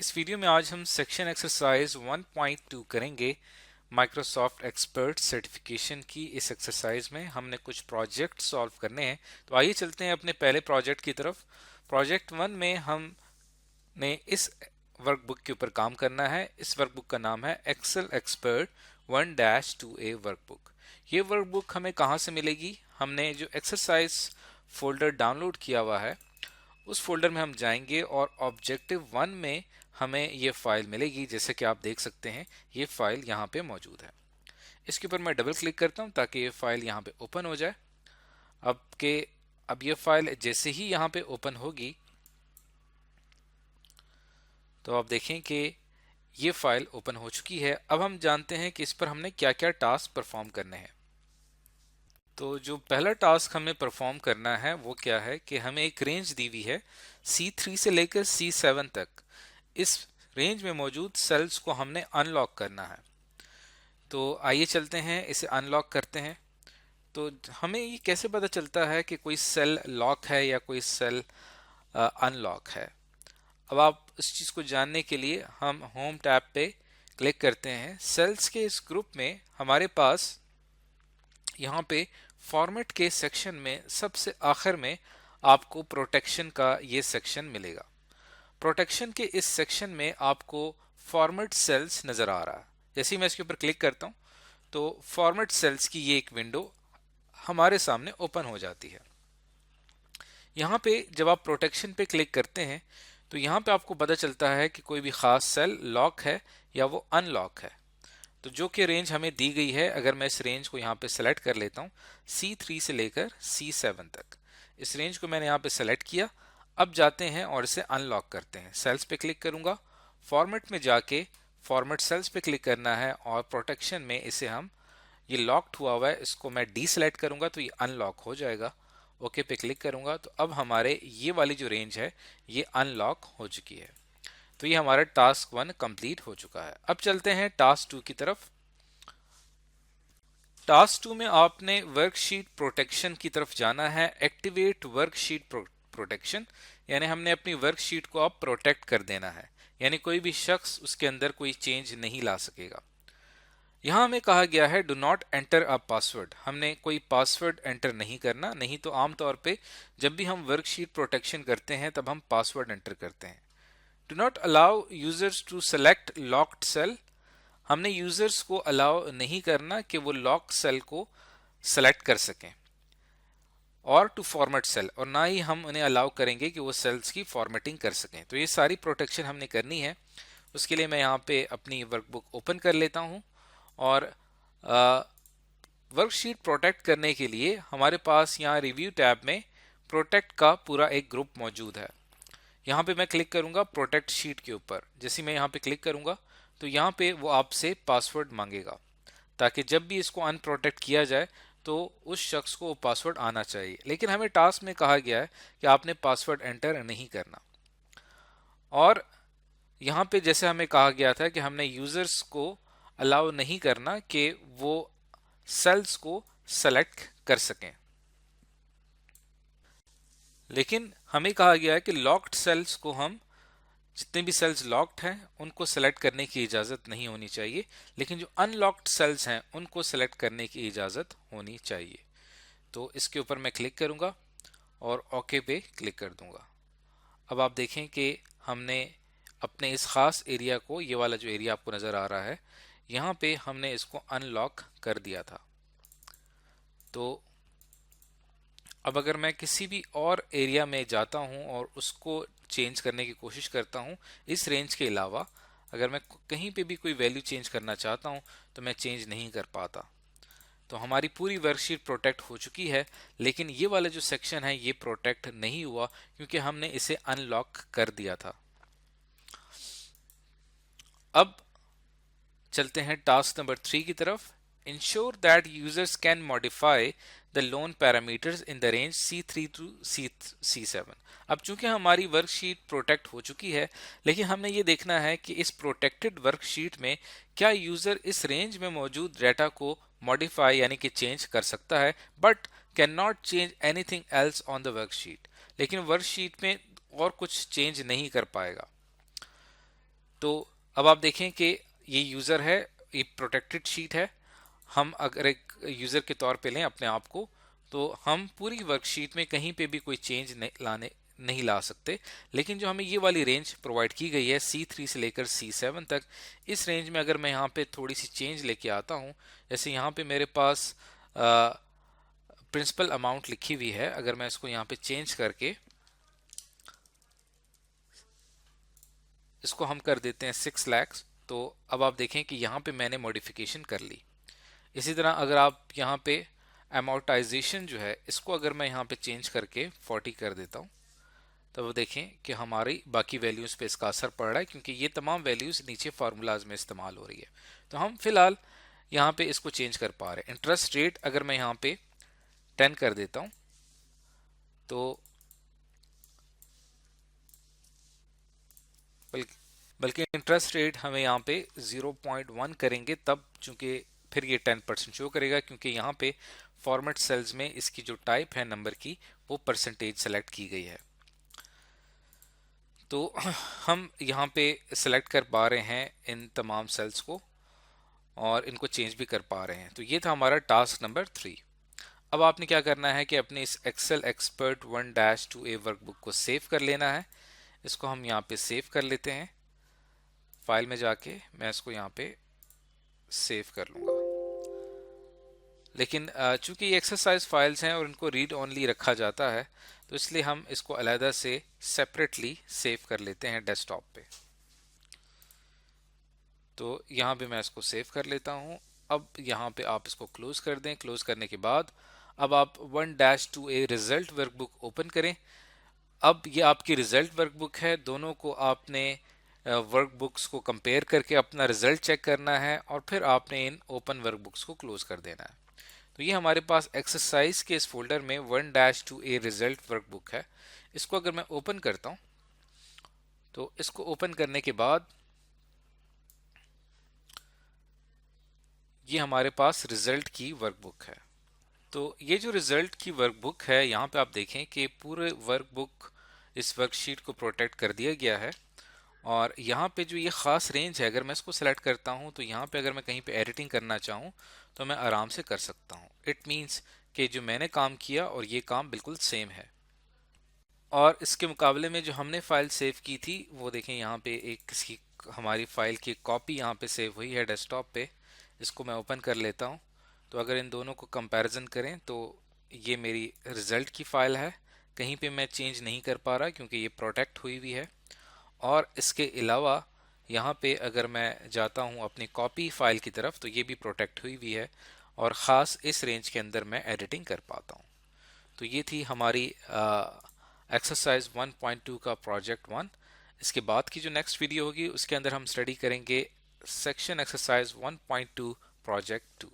इस वीडियो में आज हम सेक्शन एक्सरसाइज 1.2 करेंगे। माइक्रोसॉफ्ट एक्सपर्ट सर्टिफिकेशन की इस एक्सरसाइज में हमने कुछ प्रोजेक्ट सॉल्व करने हैं। तो आइए चलते हैं अपने पहले प्रोजेक्ट की तरफ। प्रोजेक्ट 1 में हमने इस वर्कबुक के ऊपर काम करना है। इस वर्कबुक का नाम है एक्सेल एक्सपर्ट 1-2A वर्कबुक। ये वर्कबुक हमें कहाँ से मिलेगी? हमने जो एक्सरसाइज फोल्डर डाउनलोड किया हुआ है उस फोल्डर में हम जाएंगे और ऑब्जेक्टिव 1 में हमें ये फाइल मिलेगी। जैसे कि आप देख सकते हैं ये फाइल यहाँ पे मौजूद है। इसके ऊपर मैं डबल क्लिक करता हूँ ताकि ये फाइल यहाँ पे ओपन हो जाए। अब ये फाइल जैसे ही यहाँ पे ओपन होगी तो आप देखें कि ये फाइल ओपन हो चुकी है। अब हम जानते हैं कि इस पर हमने क्या क्या टास्क परफॉर्म करने हैं। तो जो पहला टास्क हमें परफॉर्म करना है वो क्या है कि हमें एक रेंज दी हुई है C3 से लेकर C7 तक। इस रेंज में मौजूद सेल्स को हमने अनलॉक करना है। तो आइए चलते हैं इसे अनलॉक करते हैं। तो हमें ये कैसे पता चलता है कि कोई सेल लॉक है या कोई सेल अनलॉक है? अब आप इस चीज़ को जानने के लिए हम होम टैब पे क्लिक करते हैं। सेल्स के इस ग्रुप में हमारे पास यहाँ पे फॉर्मेट के सेक्शन में सबसे आखिर में आपको प्रोटेक्शन का ये सेक्शन मिलेगा। प्रोटेक्शन के इस सेक्शन में आपको फॉर्मेट सेल्स नजर आ रहा है। जैसे ही मैं इसके ऊपर क्लिक करता हूं तो फॉर्मेट सेल्स की ये एक विंडो हमारे सामने ओपन हो जाती है। यहाँ पे जब आप प्रोटेक्शन पे क्लिक करते हैं तो यहाँ पे आपको पता चलता है कि कोई भी खास सेल लॉक है या वो अनलॉक है। तो जो कि रेंज हमें दी गई है, अगर मैं इस रेंज को यहाँ पे सेलेक्ट कर लेता हूँ C3 से लेकर C7 तक, इस रेंज को मैंने यहाँ पे सेलेक्ट किया। अब जाते हैं और इसे अनलॉक करते हैं। सेल्स पे क्लिक करूंगा, फॉर्मेट में जाके फॉर्मेट सेल्स पे क्लिक करना है और प्रोटेक्शन में इसे हम ये लॉक्ड हुआ है इसको मैं डी सेलेक्ट करूंगा तो ये अनलॉक हो जाएगा। ओके पे क्लिक करूंगा तो अब हमारे ये वाली जो रेंज है ये अनलॉक हो चुकी है। तो ये हमारा टास्क 1 कंप्लीट हो चुका है। अब चलते हैं टास्क 2 की तरफ। टास्क 2 में आपने वर्कशीट प्रोटेक्शन की तरफ जाना है। एक्टिवेट वर्कशीट प्रोटेक्शन, यानी हमने अपनी वर्कशीट को अब प्रोटेक्ट कर देना है, यानी कोई भी शख्स उसके अंदर कोई चेंज नहीं ला सकेगा। यहां हमें कहा गया है do not enter a password. हमने कोई पासवर्ड एंटर नहीं करना, नहीं तो आमतौर पे जब भी हम वर्कशीट प्रोटेक्शन करते हैं तब हम पासवर्ड एंटर करते हैं। Do not allow users to select locked cell. हमने यूजर्स को अलाउ नहीं करना कि वो लॉक सेल को सेलेक्ट कर सकें और टू फॉर्मेट सेल, और ना ही हम उन्हें अलाउ करेंगे कि वो सेल्स की फॉर्मेटिंग कर सकें। तो ये सारी प्रोटेक्शन हमने करनी है। उसके लिए मैं यहाँ पे अपनी वर्कबुक ओपन कर लेता हूँ और वर्कशीट प्रोटेक्ट करने के लिए हमारे पास यहाँ रिव्यू टैब में प्रोटेक्ट का पूरा एक ग्रुप मौजूद है। यहाँ पे मैं क्लिक करूंगा प्रोटेक्ट शीट के ऊपर। जैसे मैं यहाँ पे क्लिक करूंगा तो यहाँ पे वो आपसे पासवर्ड मांगेगा ताकि जब भी इसको अनप्रोटेक्ट किया जाए तो उस शख्स को वो पासवर्ड आना चाहिए। लेकिन हमें टास्क में कहा गया है कि आपने पासवर्ड एंटर नहीं करना। और यहाँ पे जैसे हमें कहा गया था कि हमने यूजर्स को अलाउ नहीं करना कि वो सेल्स को सेलेक्ट कर सकें, लेकिन हमें कहा गया है कि लॉक्ड सेल्स को हम जितने भी सेल्स लॉक्ड हैं उनको सेलेक्ट करने की इजाजत नहीं होनी चाहिए, लेकिन जो अनलॉक्ड सेल्स हैं उनको सेलेक्ट करने की इजाजत होनी चाहिए। तो इसके ऊपर मैं क्लिक करूंगा और ओके पे क्लिक कर दूंगा। अब आप देखें कि हमने अपने इस खास एरिया को, ये वाला जो एरिया आपको नजर आ रहा है, यहाँ पे हमने इसको अनलॉक कर दिया था। तो अब अगर मैं किसी भी और एरिया में जाता हूं और उसको चेंज करने की कोशिश करता हूं इस रेंज के अलावा, अगर मैं कहीं पे भी कोई वैल्यू चेंज करना चाहता हूं तो मैं चेंज नहीं कर पाता। तो हमारी पूरी वर्कशीट प्रोटेक्ट हो चुकी है, लेकिन ये वाला जो सेक्शन है ये प्रोटेक्ट नहीं हुआ क्योंकि हमने इसे अनलॉक कर दिया था। अब चलते हैं टास्क नंबर 3 की तरफ। Ensure that users can modify the loan parameters in the range C3 to C7। अब चूंकि हमारी वर्कशीट प्रोटेक्ट हो चुकी है, लेकिन हमने ये देखना है कि इस प्रोटेक्टेड वर्कशीट में क्या यूजर इस रेंज में मौजूद डेटा को मॉडिफाई यानी कि चेंज कर सकता है, but can not change anything else on the worksheet. लेकिन वर्कशीट में और कुछ चेंज नहीं कर पाएगा। तो अब आप देखें कि ये यूज़र है, ये प्रोटेक्टेड शीट है। हम अगर एक यूज़र के तौर पे लें अपने आप को, तो हम पूरी वर्कशीट में कहीं पे भी कोई चेंज नहीं ला सकते। लेकिन जो हमें ये वाली रेंज प्रोवाइड की गई है C3 से लेकर C7 तक, इस रेंज में अगर मैं यहाँ पे थोड़ी सी चेंज लेके आता हूँ, जैसे यहाँ पे मेरे पास प्रिंसिपल अमाउंट लिखी हुई है, अगर मैं इसको यहाँ पे चेंज करके इसको हम कर देते हैं 6 लाख, तो अब आप देखें कि यहाँ पे मैंने मॉडिफिकेशन कर ली। इसी तरह अगर आप यहाँ पे अमोर्टाइजेशन जो है इसको अगर मैं यहाँ पे चेंज करके 40 कर देता हूँ, तो वो देखें कि हमारी बाकी वैल्यूज़ पे इसका असर पड़ रहा है, क्योंकि ये तमाम वैल्यूज़ नीचे फार्मूलाज में इस्तेमाल हो रही है। तो हम फिलहाल यहाँ पे इसको चेंज कर पा रहे हैं। इंटरेस्ट रेट अगर मैं यहाँ पे 10 कर देता हूँ, तो बल्कि इंटरेस्ट रेट हमें यहाँ पे 0.1 करेंगे तब, चूंकि फिर ये 10% शो करेगा, क्योंकि यहाँ पे फॉर्मेट सेल्स में इसकी जो टाइप है नंबर की, वो परसेंटेज सेलेक्ट की गई है। तो हम यहाँ पे सेलेक्ट कर पा रहे हैं इन तमाम सेल्स को और इनको चेंज भी कर पा रहे हैं। तो ये था हमारा टास्क नंबर 3। अब आपने क्या करना है कि अपने इस एक्सेल एक्सपर्ट 1-2A वर्कबुक को सेव कर लेना है। इसको हम यहाँ पे सेव कर लेते हैं। फाइल में जाके मैं इसको यहाँ पे सेव कर लूँगा। लेकिन चूंकि ये एक्सरसाइज फाइल्स हैं और इनको रीड ओनली रखा जाता है, तो इसलिए हम इसको अलहदा से सेपरेटली सेव कर लेते हैं डेस्कटॉप पे। तो यहाँ पे मैं इसको सेव कर लेता हूँ। अब यहाँ पे आप इसको क्लोज कर दें। क्लोज करने के बाद अब आप 1-2A रिजल्ट वर्कबुक ओपन करें। अब ये आपकी रिजल्ट वर्कबुक है, दोनों को आपने वर्कबुक्स को कंपेयर करके अपना रिजल्ट चेक करना है और फिर आपने इन ओपन वर्कबुक्स को क्लोज कर देना है। तो ये हमारे पास एक्सरसाइज के इस फोल्डर में 1-2A रिजल्ट वर्कबुक है। इसको अगर मैं ओपन करता हूँ, तो इसको ओपन करने के बाद ये हमारे पास रिजल्ट की वर्कबुक है। तो ये जो रिजल्ट की वर्कबुक है, यहाँ पे आप देखें कि पूरे वर्कबुक इस वर्कशीट को प्रोटेक्ट कर दिया गया है। और यहाँ पे जो ये ख़ास रेंज है, अगर मैं इसको सेलेक्ट करता हूँ, तो यहाँ पे अगर मैं कहीं पे एडिटिंग करना चाहूँ तो मैं आराम से कर सकता हूँ। इट मीन्स कि जो मैंने काम किया और ये काम बिल्कुल सेम है। और इसके मुकाबले में जो हमने फाइल सेव की थी, वो देखें यहाँ पे एक किसी हमारी फाइल की कॉपी यहाँ पे सेव हुई है डेस्कटॉप पे। इसको मैं ओपन कर लेता हूँ। तो अगर इन दोनों को कंपैरिजन करें, तो ये मेरी रिजल्ट की फाइल है, कहीं पे मैं चेंज नहीं कर पा रहा क्योंकि ये प्रोटेक्ट हुई हुई है। और इसके अलावा यहाँ पे अगर मैं जाता हूँ अपनी कॉपी फाइल की तरफ, तो ये भी प्रोटेक्ट हुई हुई है और ख़ास इस रेंज के अंदर मैं एडिटिंग कर पाता हूँ। तो ये थी हमारी एक्सरसाइज 1.2 का प्रोजेक्ट 1। इसके बाद की जो नेक्स्ट वीडियो होगी उसके अंदर हम स्टडी करेंगे सेक्शन एक्सरसाइज 1.2 प्रोजेक्ट 2।